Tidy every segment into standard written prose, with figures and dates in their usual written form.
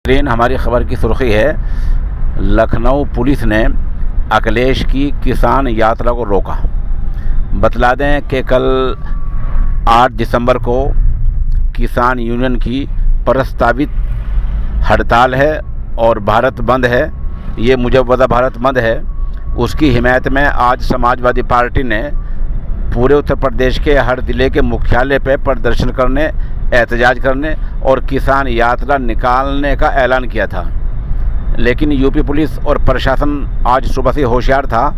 Train हमारी खबर की सुर्खी है, लखनऊ पुलिस ने अखिलेश की किसान यात्रा को रोका। बतला दें कि कल 8 दिसंबर को किसान यूनियन की प्रस्तावित हड़ताल है और भारत बंद है। ये मुजव्वज़ा भारत बंद है। उसकी हिमायत में आज समाजवादी पार्टी ने पूरे उत्तर प्रदेश के हर ज़िले के मुख्यालय पर प्रदर्शन करने, एहतजाज करने और किसान यात्रा निकालने का ऐलान किया था। लेकिन यूपी पुलिस और प्रशासन आज सुबह से होशियार था।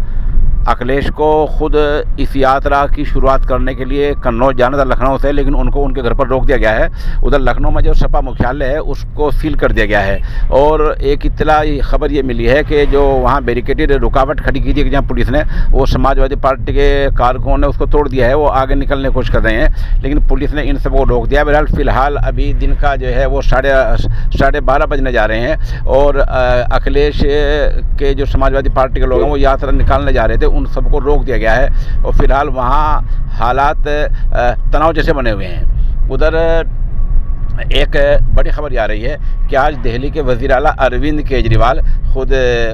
अखिलेश को खुद इस यात्रा की शुरुआत करने के लिए कन्नौज जाना था लखनऊ से, लेकिन उनको उनके घर पर रोक दिया गया है। उधर लखनऊ में जो सपा मुख्यालय है उसको सील कर दिया गया है। और एक इत्तला खबर ये मिली है कि जो वहाँ बैरिकेडेड रुकावट खड़ी की थी जहाँ पुलिस ने, वो समाजवादी पार्टी के कारकुनों ने उसको तोड़ दिया है। वो आगे निकलने की कोशिश कर रहे हैं, लेकिन पुलिस ने इन सबको रोक दिया। बहरहाल फ़िलहाल अभी दिन का जो है वो साढ़े 12 बजने जा रहे हैं और अखिलेश के जो समाजवादी पार्टी के लोग हैं वो यात्रा निकालने जा रहे थे, उन सबको रोक दिया गया है। और फिलहाल वहाँ हालात तनाव जैसे बने हुए हैं। उधर एक बड़ी खबर आ रही है कि आज दिल्ली के वज़ीर आला अरविंद केजरीवाल खुद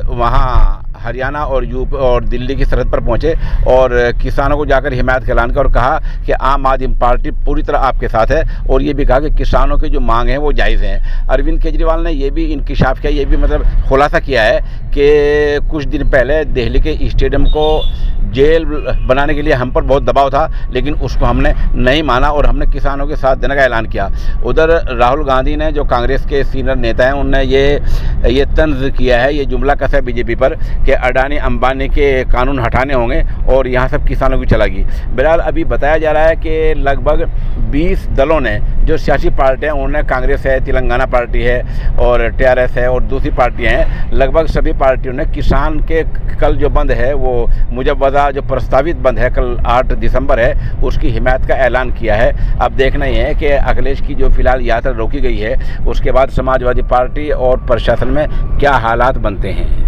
वहाँ हरियाणा और यूपी और दिल्ली की सरहद पर पहुंचे और किसानों को जाकर हिमायत का ऐलान किया और कहा कि आम आदमी पार्टी पूरी तरह आपके साथ है। और ये भी कहा कि किसानों की जो मांग है वो जायज़ हैं। अरविंद केजरीवाल ने ये भी इंकिशाफ किया, ये भी मतलब खुलासा किया है कि कुछ दिन पहले दिल्ली के स्टेडियम को जेल बनाने के लिए हम पर बहुत दबाव था, लेकिन उसको हमने नहीं माना और हमने किसानों के साथ देने का ऐलान किया। उधर राहुल गांधी ने, जो कांग्रेस के सीनियर नेता हैं, उनने ये तंज किया है, ये जुमला कसा है बीजेपी पर कि अडानी अंबानी के कानून हटाने होंगे और यहाँ सब किसानों की चलेगी। बहरहाल अभी बताया जा रहा है कि लगभग 20 दलों ने, जो सियासी पार्टियाँ, उन्होंने कांग्रेस है, तेलंगाना पार्टी है और TRS है और दूसरी पार्टियाँ हैं, लगभग सभी पार्टियों ने किसान के कल जो बंद है, वो मुजव्वज़ा जो प्रस्तावित बंद है कल 8 दिसंबर है, उसकी हिमायत का ऐलान किया है। अब देखना ही है कि अखिलेश की जो फिलहाल यात्रा रोकी गई है उसके बाद समाजवादी पार्टी और प्रशासन में क्या हालात बनते हैं।